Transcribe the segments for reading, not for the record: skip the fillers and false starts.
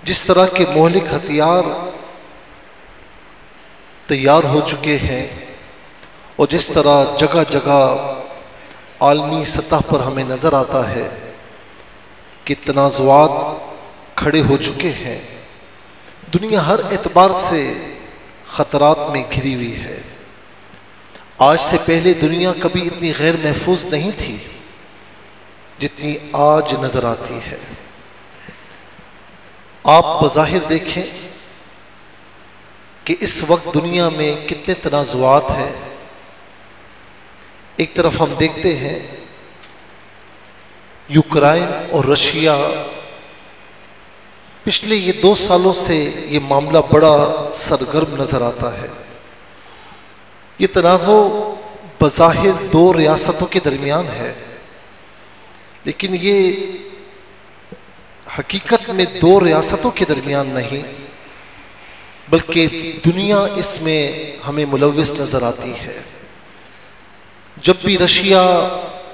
जिस तरह के मोहलिक हथियार तैयार हो चुके हैं और जिस तरह जगह जगह आलमी सतह पर हमें नज़र आता है कि तनाज़ुआत खड़े हो चुके हैं, दुनिया हर एतबार से ख़तरात में घिरी हुई है। आज से पहले दुनिया कभी इतनी गैर महफूज नहीं थी जितनी आज नज़र आती है। आप बज़ाहिर देखें कि इस वक्त दुनिया में कितने तनाज़ुआत हैं। एक तरफ हम देखते हैं यूक्रेन और रशिया, पिछले ये 2 सालों से ये मामला बड़ा सरगर्म नज़र आता है। ये तनाज़ो बज़ाहिर 2 रियासतों के दरमियान है, लेकिन ये हकीकत में 2 रियासतों के दरमियान नहीं, बल्कि दुनिया इसमें हमें मुलव्विस नज़र आती है। जब भी रशिया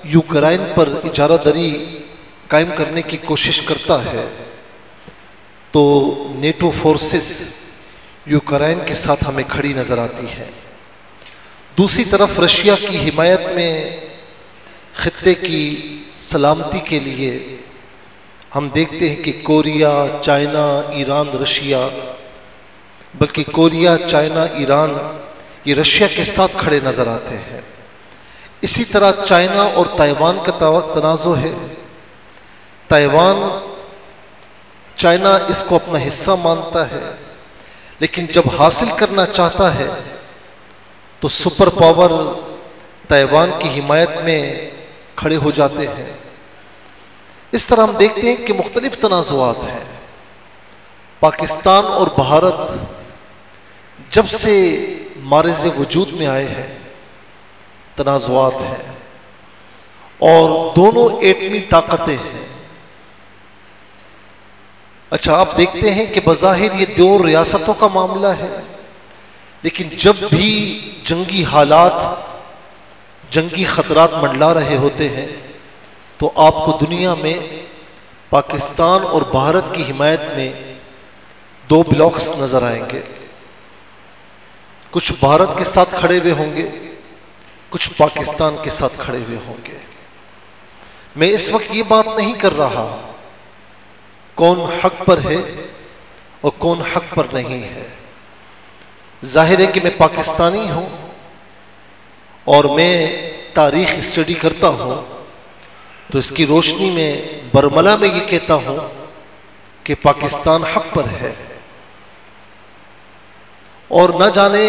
यूक्रेन पर इजारादारी कायम करने की कोशिश करता है तो नेटो फोर्सेस यूक्रेन के साथ हमें खड़ी नज़र आती है। दूसरी तरफ रशिया की हिमायत में खित्ते की सलामती के लिए हम देखते हैं कि कोरिया, चाइना, ईरान, रशिया, बल्कि कोरिया, चाइना, ईरान ये रशिया के साथ खड़े नज़र आते हैं। इसी तरह चाइना और ताइवान का तनाज़ो है। ताइवान, चाइना इसको अपना हिस्सा मानता है, लेकिन जब हासिल करना चाहता है तो सुपर पावर ताइवान की हिमायत में खड़े हो जाते हैं। इस तरह हम देखते हैं कि मुख्तलिफ तनाज़ुआत हैं। पाकिस्तान और भारत जब से मारिज़ वजूद में आए हैं तनाज़ुआत हैं, और दोनों एटमी ताकतें हैं। अच्छा, आप देखते हैं कि बज़ाहिर ये 2 रियासतों का मामला है, लेकिन जब भी जंगी हालात, जंगी खतरात मंडला रहे होते हैं तो आपको दुनिया में पाकिस्तान और भारत की हिमायत में 2 ब्लॉक्स नजर आएंगे। कुछ भारत के साथ खड़े हुए होंगे, कुछ पाकिस्तान के साथ खड़े हुए होंगे। मैं इस वक्त ये बात नहीं कर रहा कौन हक पर है और कौन हक पर नहीं है। जाहिर है कि मैं पाकिस्तानी हूं और मैं तारीख स्टडी करता हूं, तो इसकी रोशनी में बरमला में ये कहता हूं कि पाकिस्तान हक पर है। और न जाने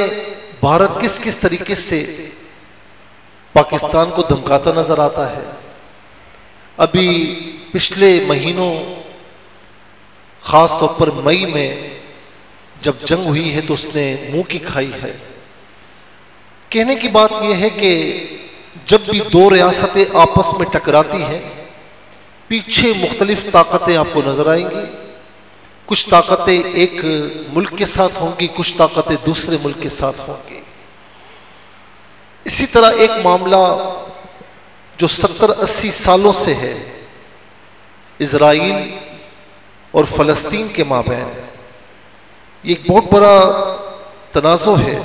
भारत किस किस तरीके से पाकिस्तान को धमकाता नजर आता है। अभी पिछले महीनों, खास तौर पर मई में जब जंग हुई है तो उसने मुंह की खाई है। कहने की बात यह है कि जब भी 2 रियासतें आपस में टकराती हैं, पीछे मुख्तलिफ ताकतें आपको नजर आएंगी। कुछ ताकतें एक मुल्क के साथ होंगी, कुछ ताकतें दूसरे मुल्क के साथ होंगी। इसी तरह एक मामला जो 70-80 सालों से है, इजराइल और फलस्तीन के माबैन, ये एक बहुत बड़ा तनाज़ो है।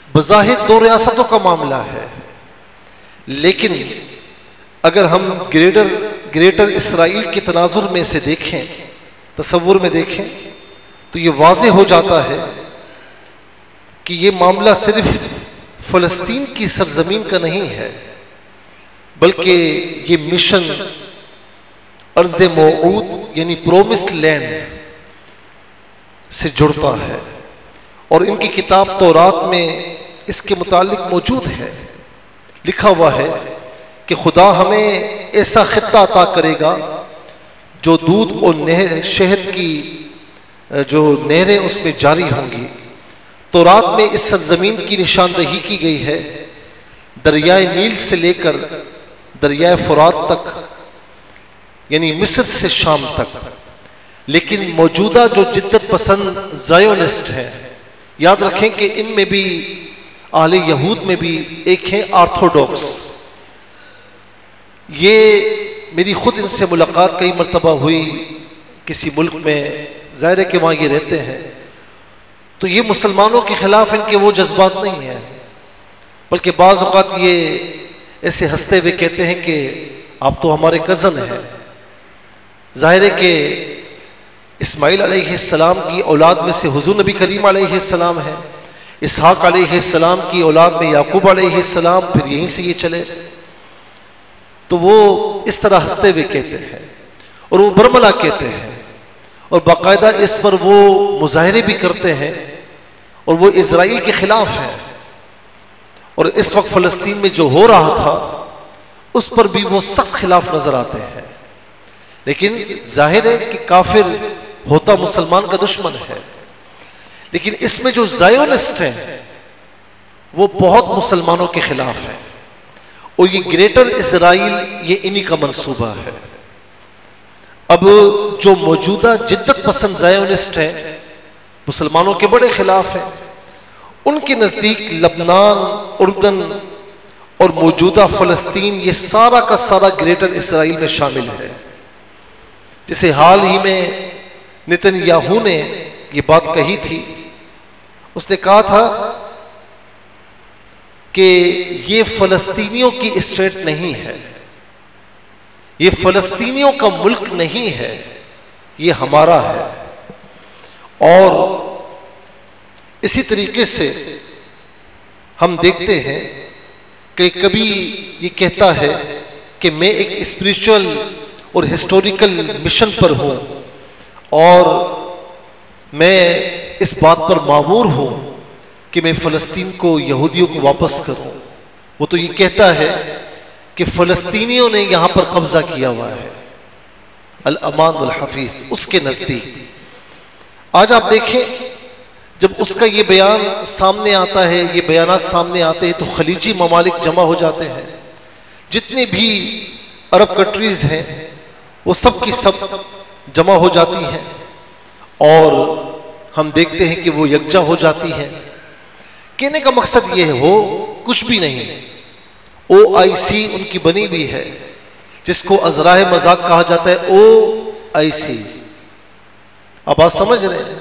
बज़ाहिर 2 रियासतों का मामला है, लेकिन अगर हम ग्रेटर इसराइल के तनाजुर में से देखें, तसव्वुर में देखें, तो ये वाज़े हो जाता है कि ये मामला सिर्फ फ़लस्तीन की सरजमीन का नहीं है, बल्कि ये मिशन अर्ज़ मौऊद यानी प्रोमिस्ड लैंड से जुड़ता है। और इनकी किताब तौरात में इसके मुतालिक मौजूद है, लिखा हुआ है कि खुदा हमें ऐसा खित्ता अता करेगा जो दूध और नहर, शहद की जो नहरें उसमें जारी होंगी। तौरात में इस सरजमीन की निशानदही की गई है, दरियाए नील से लेकर दरियाए फुरात तक, यानी मिस्र से शाम तक। लेकिन मौजूदा जो जिद्दत पसंद ज़ायोनिस्ट हैं, याद रखें कि इनमें भी, आहले यहूद में भी एक है ऑर्थोडॉक्स। ये मेरी खुद इनसे मुलाकात कई मरतबा हुई किसी मुल्क में, ज़ाहिर है कि वहाँ ये रहते हैं, तो ये मुसलमानों के ख़िलाफ़ इनके वो जज्बात नहीं है, बल्कि बाज़ औक़ात ये ऐसे हंसते हुए कहते हैं कि आप तो हमारे कज़न हैं। ज़ाहिर है कि इस्माइल अलैहिस्सलाम की औलाद में से हुज़ूर नबी करीम अलैहिस्सलाम है, इसहाक़ अलैहिस्सलाम की औलाद में याकूब अलैहिस्सलाम, फिर यहीं से ये चले। तो वो इस तरह हंसते हुए कहते हैं और वो बरमला कहते हैं और बाकायदा इस पर वो मुजाहरे भी करते हैं और वो इजराइल के खिलाफ हैं। और इस वक्त फ़लस्तीन में जो हो रहा था उस पर भी वो सख्त खिलाफ नजर आते हैं। लेकिन जाहिर है कि काफिर होता मुसलमान का दुश्मन है, लेकिन इसमें जो ज़ायोनिस्ट हैं वो बहुत मुसलमानों के खिलाफ हैं और ये ग्रेटर इजराइल ये इन्हीं का मंसूबा है। अब जो मौजूदा जिद्दत पसंद ज़ायोनिस्ट हैं मुसलमानों के बड़े खिलाफ हैं, उनके नज़दीक लबनान, उर्दन और मौजूदा फ़लस्तीन ये सारा का सारा ग्रेटर इजराइल में शामिल है। जिसे हाल ही में नेतन्याहू ने ये बात कही थी, उसने कहा था कि ये फ़लस्तीनियों की स्टेट नहीं है, ये फ़लस्तीनियों का मुल्क नहीं है, ये हमारा है। और इसी तरीके से हम देखते हैं कि कभी ये कहता है कि मैं एक स्पिरिचुअल और हिस्टोरिकल मिशन पर हूँ और मैं इस बात पर मामूर हूँ कि मैं फ़लस्तीन को यहूदियों को वापस करूँ। वो तो ये कहता है कि फ़लस्तीनियों ने यहाँ पर कब्ज़ा किया हुआ है, अल अमान वल हफीज़ उसके नज़दीक। आज आप देखें जब उसका ये बयान सामने आता है, ये बयानात सामने आते हैं तो खलीजी ममालिक जमा हो जाते हैं। जितने भी अरब कंट्रीज़ हैं वो सब की सब जमा हो जाती हैं और हम देखते हैं कि वो यकजा हो जाती हैं। कहने का मकसद ये है हो कुछ भी नहीं, OIC उनकी बनी हुई है जिसको अज़राए मजाक कहा जाता है। OIC अब आप समझ रहे हैं,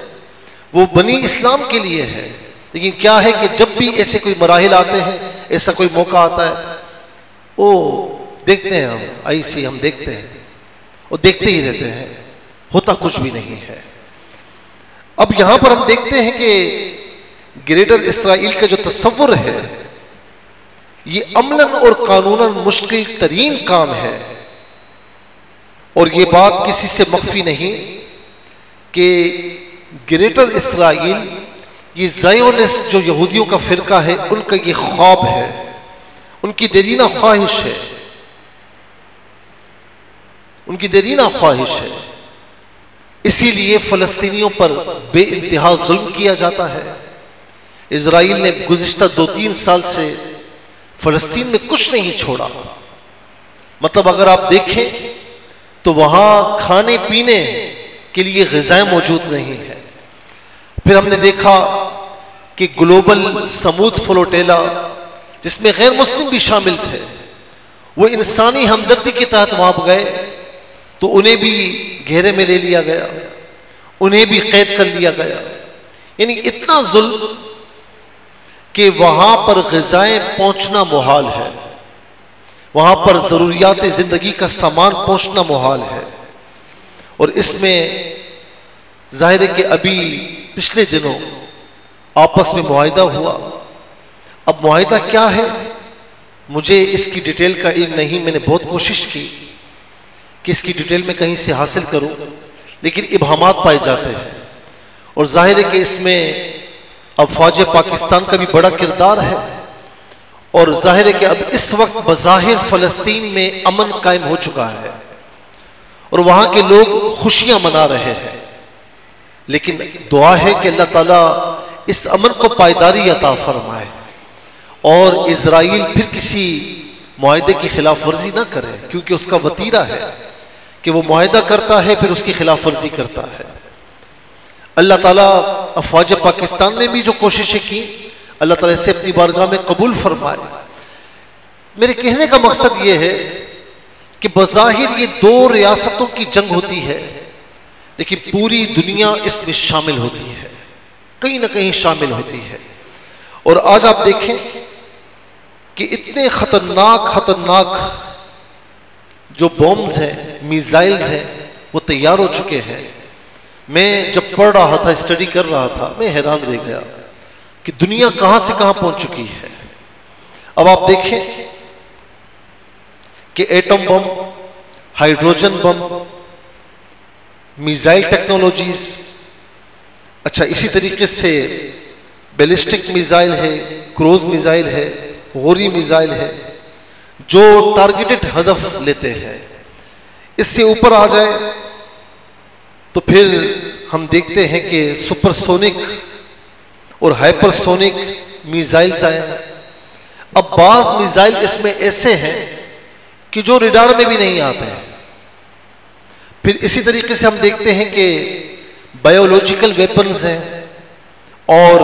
वो बनी इस्लाम के लिए है। लेकिन क्या है कि जब भी ऐसे कोई मराहिल आते हैं, ऐसा कोई मौका आता है, ओ देखते हैं हम IC हम देखते हैं और देखते ही रहते हैं, होता कुछ भी नहीं है। अब यहां पर हम देखते हैं कि ग्रेटर इस्राइल का जो तस्वुर है ये अमलन और कानूनन मुश्किल तरीन काम है। और ये बात किसी से मख्फी नहीं कि ग्रेटर इस्राइल ये ज़ायोनिस्ट जो यहूदियों का फ़िरका है उनका ये ख्वाब है, उनकी देरीना ख्वाहिश है, उनकी देरीना ख्वाहिश है। इसीलिए फ़लस्तीनियों पर बेइंतहा जुल्म किया जाता है। इजराइल ने गुज़िश्ता 2-3 साल से फ़लस्तीन में कुछ नहीं छोड़ा। मतलब अगर आप देखें तो वहाँ खाने पीने के लिए ग़िज़ाएं मौजूद नहीं है। फिर हमने देखा कि ग्लोबल समूद फ्लोटेला जिसमें गैर मुस्लिम भी शामिल थे, वो इंसानी हमदर्दी के तहत वहाँ पर गए तो उन्हें भी घेरे में ले लिया गया, उन्हें भी कैद कर लिया गया। यानी इतना जुल्म कि वहाँ पर ग़िज़ाएं पहुँचना मुहाल है, वहाँ पर ज़रूरियात ज़िंदगी का सामान पहुँचना मुहाल है। और इसमें ज़ाहिर है कि अभी पिछले दिनों आपस में मुआहिदा हुआ। अब मुआहिदा क्या है मुझे इसकी डिटेल का इल्म नहीं, मैंने बहुत कोशिश की कि इसकी डिटेल में कहीं से हासिल करूं, लेकिन इबहामात पाए जाते हैं। और जाहिर है कि इसमें अब फ़ौज पाकिस्तान का भी बड़ा किरदार है। और जाहिर है कि अब इस वक्त बज़ाहिर फ़लस्तीन में अमन कायम हो चुका है और वहाँ के लोग खुशियाँ मना रहे हैं। लेकिन दुआ है कि अल्लाह ताला इस अमन को पायदारी अता फरमाए और इजराइल फिर किसी मुआहदे की खिलाफ वर्जी ना करे, क्योंकि उसका वतीरा है कि वो मुआहदा करता है फिर उसकी खिलाफ वर्जी करता है। अल्लाह ताला अफ़वाज पाकिस्तान ने भी जो कोशिशें की, अल्लाह ताला से अपनी बारगाह में कबूल फरमाए। मेरे कहने का मकसद ये है कि बज़ाहिर ये 2 रियासतों की जंग होती है, लेकिन पूरी दुनिया इसमें शामिल होती है, कहीं ना कहीं शामिल होती है। और आज आप देखें कि इतने खतरनाक जो बॉम्ब्स हैं, मिसाइल्स हैं, वो तैयार हो चुके हैं। मैं जब पढ़ रहा था, स्टडी कर रहा था, मैं हैरान रह गया कि दुनिया कहां से कहां पहुंच चुकी है। अब आप देखें कि atom bomb, hydrogen bomb, missile technologies, अच्छा इसी तरीके से बैलिस्टिक मिसाइल है, क्रूज मिसाइल है, गोरी मिसाइल है, जो टारगेटेड हदफ लेते हैं। इससे ऊपर आ जाए तो फिर हम देखते हैं कि सुपरसोनिक और हाइपरसोनिक मिसाइल्स आए। अब बाज मिसाइल इसमें ऐसे हैं कि जो रडार में भी नहीं आते हैं। फिर इसी तरीके से हम देखते हैं कि बायोलॉजिकल वेपन्स हैं और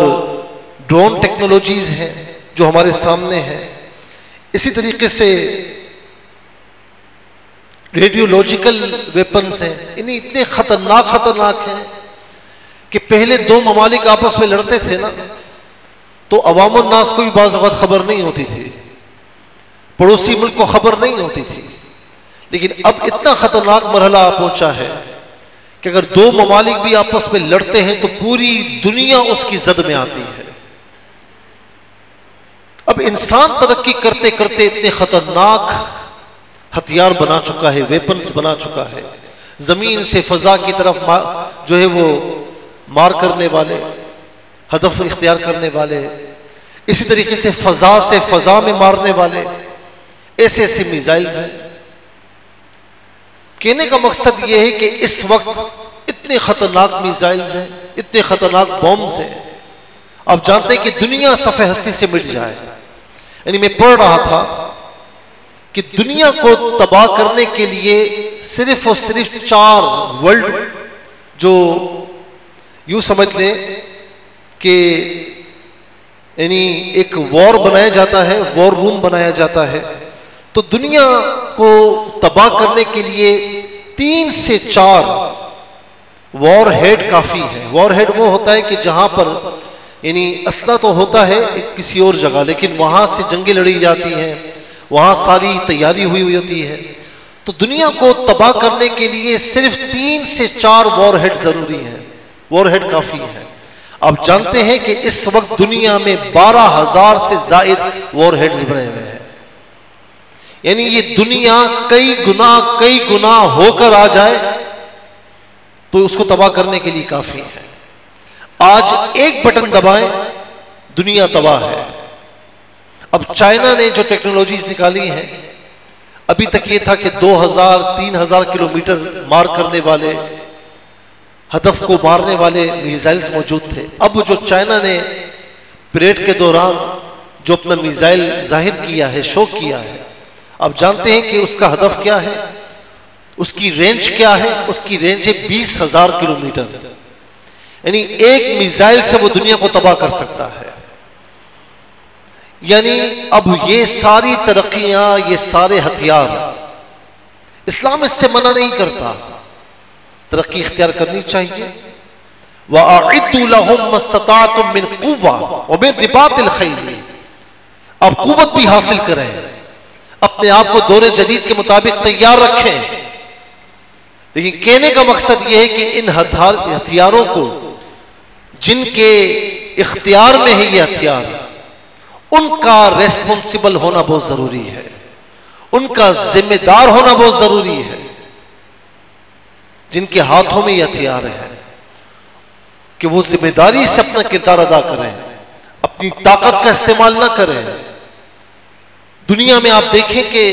ड्रोन टेक्नोलॉजीज हैं जो हमारे सामने हैं। इसी तरीके से रेडियोलॉजिकल वेपन्स हैं। इन्हें इतने खतरनाक हैं कि पहले दो ममालिक आपस में लड़ते थे ना, तो अवामुन नास को भी बाज़ वक़्त खबर नहीं होती थी, पड़ोसी मुल्क को खबर नहीं होती थी। लेकिन अब इतना खतरनाक मरहला पहुंचा है कि अगर दो ममालिक भी आपस में लड़ते हैं तो पूरी दुनिया उसकी जद में आती है। अब इंसान तरक्की करते करते इतने खतरनाक हथियार बना चुका है, वेपन्स बना चुका है। जमीन से फजा की तरफ जो है वो मार करने वाले, हदफ इख्तियार करने वाले, इसी तरीके से फजा से फजा में मारने वाले ऐसे ऐसे मिसाइल्स हैं। कहने का मकसद यह है कि इस वक्त इतने खतरनाक मिसाइल्स हैं, इतने खतरनाक बॉम्ब्स हैं, आप जानते हैं कि दुनिया सफ़े हस्ती से मिट जाए। यानी मैं पढ़ रहा था कि दुनिया को तबाह करने के लिए सिर्फ और सिर्फ 4 वर्ल्ड, जो यूं समझ लें कि यानी एक वॉर बनाया जाता है, वॉर रूम बनाया जाता है, तो दुनिया को तबाह करने के लिए 3 से 4 वॉर हेड काफी है। वॉर हेड वो होता है कि जहां पर यानी असला तो होता है किसी और जगह, लेकिन वहां से जंगें लड़ी जाती हैं, वहां सारी तैयारी हुई होती है। तो दुनिया को तबाह करने के लिए सिर्फ 3 से 4 वॉर हेड जरूरी है, वॉर हेड काफी है। आप जानते हैं कि इस वक्त दुनिया में 12,000 से ज्यादा वॉर हेड्स बने हुए हैं। यानी ये दुनिया कई गुना होकर आ जाए तो उसको तबाह करने के लिए काफी है। आज एक बटन दबाएं, दुनिया तबाह है। अब चाइना ने जो टेक्नोलॉजीज निकाली हैं, अभी तक ये था कि 2,000-3,000 किलोमीटर मार करने वाले, हदफ को मारने वाले मिसाइल्स मौजूद थे। अब जो चाइना ने परेड के दौरान जो अपना मिसाइल जाहिर किया है, शो किया है, आप जानते हैं कि उसका हदफ क्या है, उसकी रेंज क्या है? उसकी रेंज है 20,000 किलोमीटर। यानी एक मिसाइल से वो दुनिया को तबाह कर सकता है। यानी अब ये सारी तरक्कियां, ये सारे हथियार, इस्लाम इससे मना नहीं करता, तरक्की इख्तियार करनी चाहिए। वअइद्दू लहुम मस्तताअतुम मिन कुव्वा व मिन रिबातिल खैल, अब कुव्वत भी हासिल करें, अपने आप को दौरे जदीद के मुताबिक तैयार रखें। लेकिन कहने का मकसद यह है कि इन हथियारों को, जिनके इख्तियार में है ये हथियार, उनका रेस्पॉन्सिबल होना बहुत जरूरी है, उनका जिम्मेदार होना बहुत जरूरी है। जिनके हाथों में ये हथियार है कि वो जिम्मेदारी से अपना किरदार अदा करें, अपनी ताकत का इस्तेमाल ना करें। दुनिया में आप देखें कि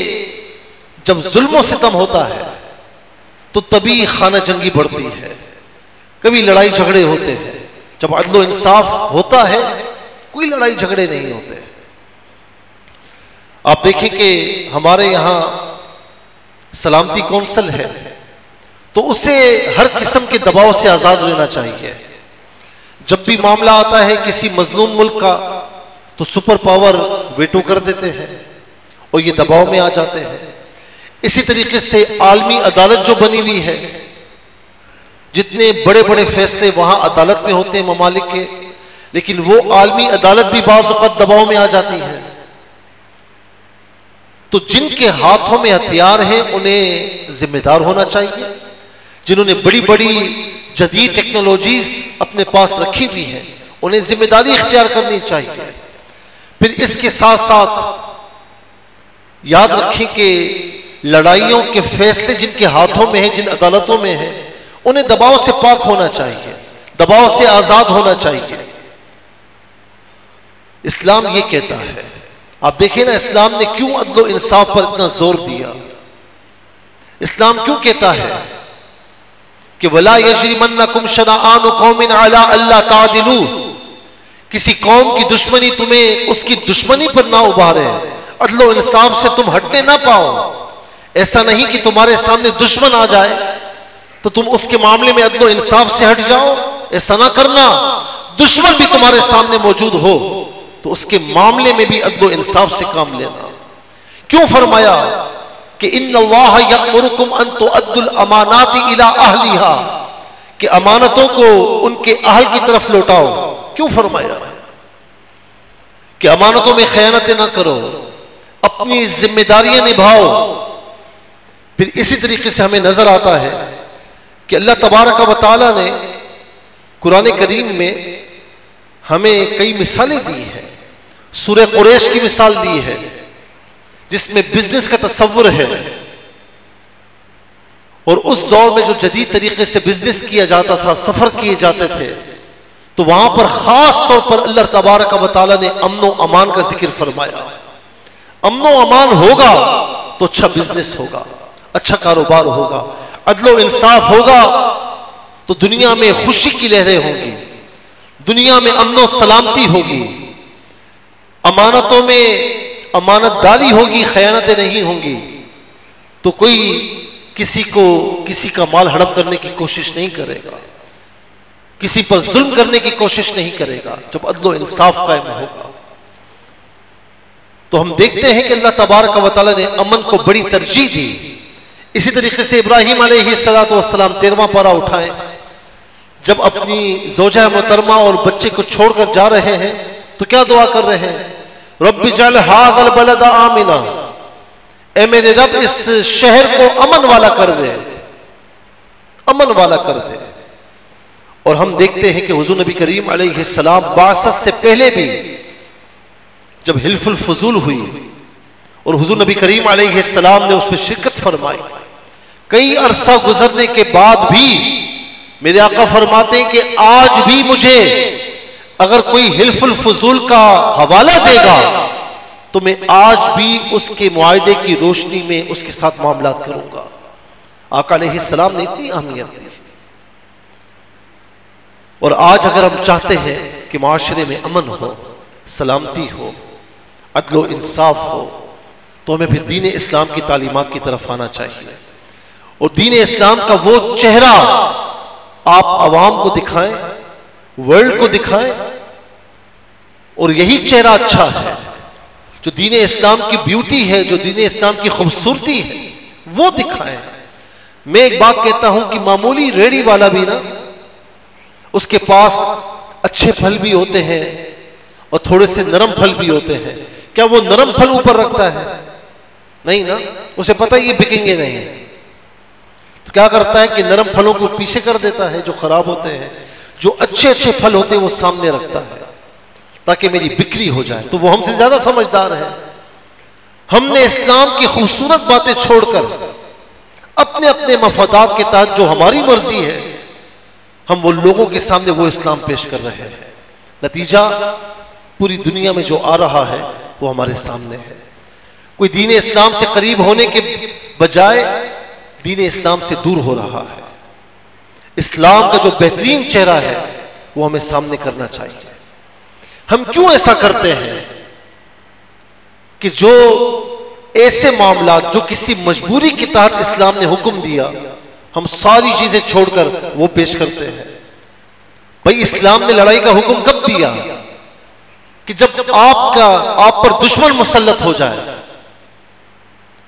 जब जुल्म सितम होता है तो तभी खाना जंगी बढ़ती है, कभी लड़ाई झगड़े होते हैं। जब अदल इंसाफ होता है कोई लड़ाई झगड़े नहीं होते। आप देखें कि हमारे यहां सलामती कौंसिल है, तो उसे हर किस्म के दबाव से आजाद रहना चाहिए। जब भी मामला आता है किसी मजलूम मुल्क का, तो सुपर पावर वेटो कर देते हैं और ये दबाव में आ जाते हैं। इसी तरीके से आलमी अदालत जो बनी हुई है, जितने बड़े बड़े फैसले वहां अदालत में होते हैं ममालिक के, लेकिन वो आलमी अदालत भी बाज़ वक़्त दबाव में आ जाती है। तो जिनके हाथों में हथियार हैं उन्हें जिम्मेदार होना चाहिए। जिन्होंने बड़ी बड़ी जदीद टेक्नोलॉजीज अपने पास रखी हुई है उन्हें जिम्मेदारी इख्तियार करनी चाहिए। फिर इसके साथ साथ याद रखें कि लड़ाइयों के फैसले जिनके हाथों में हैं, जिन अदालतों में हैं, उन्हें दबाव से पाक होना चाहिए, दबाव से आजाद होना चाहिए। इस्लाम ये कहता है, आप देखिए ना इस्लाम ने क्यों अदल इंसाफ पर इतना जोर दिया। इस्लाम क्यों कहता है कि वला यजरिमन्नकुम शनआनु कौमिन अला अल्ला तादिलू, किसी कौम की दुश्मनी तुम्हें उसकी दुश्मनी पर ना उभारे, अदल इंसाफ से तुम हटने ना पाओ। ऐसा नहीं कि तुम्हारे सामने दुश्मन आ जाए तो तुम उसके मामले में अदल इंसाफ से हट जाओ, ऐसा ना करना। दुश्मन भी तुम्हारे सामने मौजूद हो तो उसके मामले में भी अदल इंसाफ से काम लेना। क्यों फरमाया कि इन्नल्लाह यअमुरुकुम अन तुअद्दुल अमानाति इला अहलिहा, कि अमानतों को उनके अहल की तरफ लौटाओ। क्यों फरमाया कि अमानतों में खयानतें ना करो, अपनी जिम्मेदारियां निभाओ। फिर इसी तरीके से हमें नजर आता है कि अल्लाह तबारक व तआला ने कुरान करीम में हमें कई मिसालें दी हैं। सूरह कुरैश की मिसाल दी है जिसमें बिजनेस का तस्वुर है, और उस दौर में जो जदीद तरीके से बिजनेस किया जाता था, सफर किए जाते थे, तो वहां पर खास तौर पर अल्लाह तबारक व तआला ने अमन व अमान का जिक्र फरमाया। अमन व अमान होगा तो अच्छा बिजनेस होगा, अच्छा कारोबार होगा, अदलो इंसाफ होगा तो दुनिया में खुशी की लहरें होंगी, दुनिया में अमन व सलामती होगी, अमानतों में अमानतदारी होगी, खयानतें नहीं होंगी। तो कोई किसी का माल हड़प करने की कोशिश नहीं करेगा, किसी पर जुल्म करने की कोशिश नहीं करेगा, जब अदलो इंसाफ कायम होगा। तो हम देखते हैं कि अल्लाह तबारक व तआला ने अमन को बड़ी तरजीह दी। इसी तरीके से इब्राहिम अलैहिस्सलातु वस्सलाम 13वां पारा उठाएं, जब अपनी ज़ौजा मोहतरमा और बच्चे को छोड़कर जा रहे हैं तो क्या दुआ कर रहे हैं? रब्बि जअल हाज़ल बलद आमिना, ए मेरे रब इस शहर को अमन वाला कर दे, अमन वाला कर दे। और हम देखते हैं कि हुजूर नबी करीम अलैहिस्सलाम बासत से पहले भी जब हिल्फुल फजूल हुई और हुजूर नबी करीम अलैहिस्सलाम ने उसमें शिरकत फरमाई, कई अरसा गुजरने के बाद भी मेरे आका फरमाते हैं कि आज भी मुझे अगर कोई हिल्फुल फजूल का हवाला देगा तो मैं आज भी उसके मुआहदे की रोशनी में उसके साथ मामलात करूंगा। आका अलैहिस्सलाम ने इतनी अहमियत दी। और आज अगर हम चाहते हैं कि माशरे में अमन हो, सलामती हो, अदलो इंसाफ हो, तो हमें फिर दीन इस्लाम की तालीमात की तरफ आना चाहिए। और दीन इस्लाम का वो चेहरा आप अवाम को दिखाएं, वर्ल्ड को दिखाएं, और यही चेहरा अच्छा है। जो दीन इस्लाम की ब्यूटी है, जो दीन इस्लाम की खूबसूरती है, वो दिखाएं। मैं एक बात कहता हूं कि मामूली रेड़ी वाला भी ना, उसके पास अच्छे फल भी होते हैं और थोड़े से नरम फल भी होते हैं। क्या वो नरम फल ऊपर रखता है? नहीं ना, उसे पता है ये बिकेंगे नहीं। तो क्या करता है कि नरम फलों को पीछे कर देता है, जो खराब होते हैं। जो अच्छे अच्छे फल होते हैं वो सामने रखता है ताकि मेरी बिक्री हो जाए। तो वो हमसे ज्यादा समझदार है। हमने इस्लाम की खूबसूरत बातें छोड़कर अपने अपने मफादात के तहत जो हमारी मर्जी है, हम वो लोगों के सामने वो इस्लाम पेश कर रहे हैं। नतीजा पूरी दुनिया में जो आ रहा है वो हमारे सामने है। कोई दीन इस्लाम से करीब होने के बजाय दीन इस्लाम से दूर हो रहा है। इस्लाम का जो बेहतरीन चेहरा है वो हमें सामने करना चाहिए। हम क्यों ऐसा करते हैं कि जो ऐसे मामला जो किसी मजबूरी के तहत इस्लाम ने हुक्म दिया, हम सारी चीजें छोड़कर वो पेश करते हैं। भाई इस्लाम ने लड़ाई का हुक्म कब दिया? कि जब आप पर दुश्मन मुसल्लत हो जाए।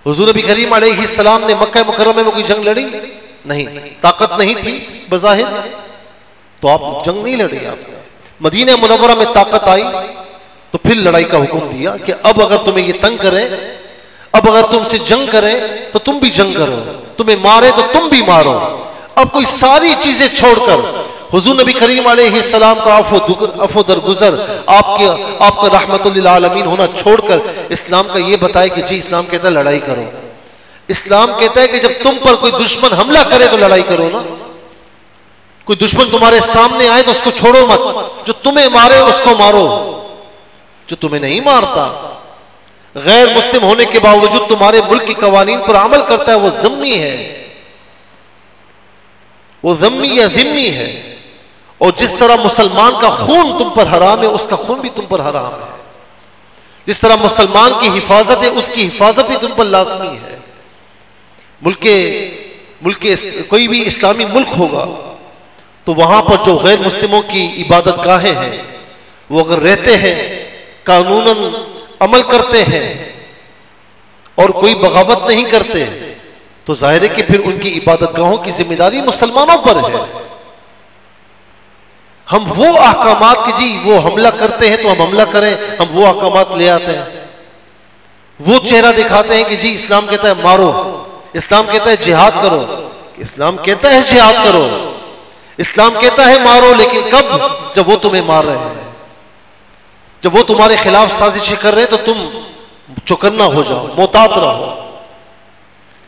हुजूर नबी करीम अलैहिस्सलाम ने मक्का मुकर्रमा में कोई जंग लड़ी? नहीं, ताकत नहीं थी बज़ाहिर, तो आप जंग नहीं लड़ी। आपने मदीना मुनव्वरा में ताकत आई तो फिर लड़ाई का हुक्म दिया कि अब अगर तुम्हें ये तंग करें, अब अगर तुमसे जंग करें तो तुम भी जंग करो, तुम्हें मारे तो तुम भी मारो। अब कोई सारी चीजें छोड़कर हुजूर नबी करीम अलैहिस्सलाम का अफ़ो दरगुजर, आपका रहमतुल लिल आलमीन होना छोड़कर इस्लाम का ये बताए कि जी इस्लाम कहता है लड़ाई करो। इस्लाम कहता है कि जब तुम पर कोई दुश्मन हमला करे तो लड़ाई करो ना। कोई दुश्मन तुम्हारे सामने आए तो उसको छोड़ो मत, जो तुम्हें मारे उसको मारो। जो तुम्हें नहीं मारता, गैर मुस्लिम होने के बावजूद तुम्हारे मुल्क की कवानीन पर अमल करता है, वो ज़म्मी है, वो ज़म्मी या ज़िम्मी है। और जिस तरह मुसलमान का खून तुम पर हराम है, उसका खून भी तुम पर हराम है। जिस तरह मुसलमान की हिफाजत है, उसकी हिफाजत भी तुम पर लाजमी है। कोई भी इस्लामी मुल्क होगा तो वहां पर जो गैर मुस्लिमों की इबादत गाहें हैं, वो अगर रहते हैं, कानूनन अमल करते हैं और कोई बगावत नहीं करते, तो जाहिर है कि फिर उनकी इबादत गाहों की जिम्मेदारी मुसलमानों पर है। हम वो अहकामात कि जी वो हमला करते हैं तो हम हमला करें, हम वो अहकामात ले आते हैं, वो चेहरा दिखाते हैं कि जी इस्लाम कहता है मारो, इस्लाम कहता है जिहाद करो। इस्लाम कहता है जिहाद करो, इस्लाम कहता है मारो, लेकिन कब? जब वो तुम्हें मार रहे हैं, जब वो तुम्हारे खिलाफ साजिशें कर रहे हैं तो तुम चौकन्ना हो जाओ, मोहतात रहो।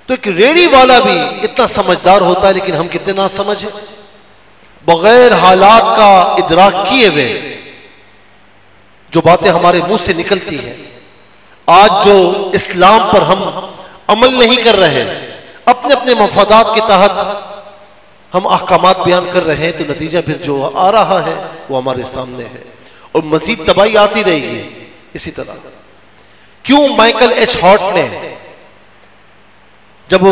तो एक रेडी वाला भी इतना समझदार होता है, लेकिन हम कितने ना समझ हैं। बगैर हालात का इदराक किए हुए जो बातें हमारे मुंह से निकलती हैं, आज जो इस्लाम पर हम अमल नहीं कर रहे, अपने अपने मफादात के तहत हम अहकामात बयान कर रहे हैं, तो नतीजा फिर जो आ रहा है वो हमारे सामने है और मजीद तबाही आती रहेगी इसी तरह। क्यों माइकल एच हॉर्ट ने जब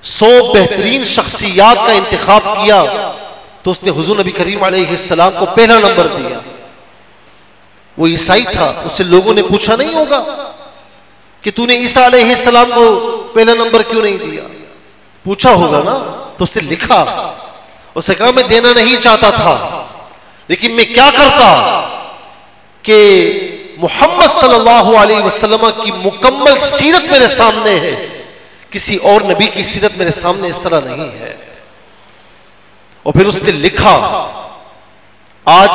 100 बेहतरीन शख्सियात का इंतखाब किया तो उसने हुजूर नबी करीम अलैहिस्सलाम को पहला नंबर दिया। वो ईसाई था, उससे लोगों ने पूछा नहीं होगा कि तूने ईसा अलैहिस्सलाम को पहला नंबर क्यों नहीं दिया? पूछा होगा ना। तो उसने लिखा, उसने कहा मैं देना नहीं चाहता था, लेकिन मैं क्या करता कि मोहम्मद सल्लल्लाहु अलैहि वसल्लम की मुकम्मल सीरत मेरे सामने है, किसी और नबी की सीरत मेरे सामने इस तरह नहीं है। और फिर उसने लिखा, आज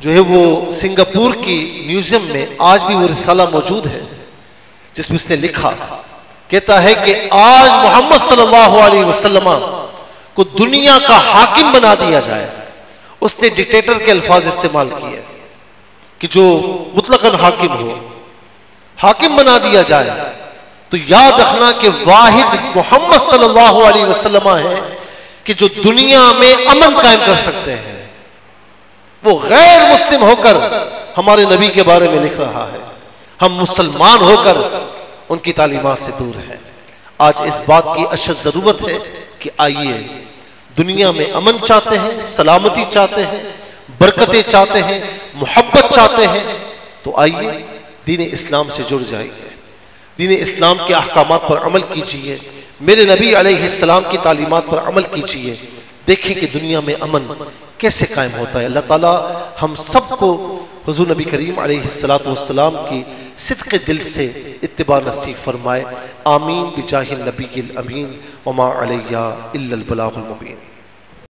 जो है वो सिंगापुर की म्यूजियम में आज भी वो रिसाला मौजूद है जिसमें उसने लिखा, कहता है कि आज मोहम्मद सल्लल्लाहु अलैहि वसल्लम को दुनिया का हाकिम बना दिया जाए। उसने डिक्टेटर के अल्फाज इस्तेमाल किए कि जो मुतलकन हाकिम हो, हाकिम बना दिया जाए। तो याद रखना कि वाहिद मोहम्मद सल्लल्लाहु अलैहि वसल्लम है कि जो दुनिया में अमन कायम कर सकते हैं। वो गैर मुस्लिम होकर हमारे नबी के बारे में लिख रहा है, हम मुसलमान होकर उनकी तालीमात से दूर हैं। आज इस बात की अशद जरूरत है कि आइए, दुनिया में अमन चाहते हैं, सलामती चाहते हैं, बरकतें चाहते हैं, मोहब्बत चाहते हैं, तो आइए दीन इस्लाम से जुड़ जाइए, दीन इस्लाम के अहकामात पर अमल कीजिए, मेरे नबी अलैहिस्सलाम की तालीमात पर अमल कीजिए। देखें कि दुनिया में अमन कैसे कायम होता है। अल्लाह ताला हम सबको हुजूर नबी करीम अलैहिस्सलातु वस्सलाम की सिद्क़े दिल से इत्तिबा नसीब फरमाए। आमीन बिजाहिल नबील अमीन वमा अलैया इल्लल बलागुल मुबीन।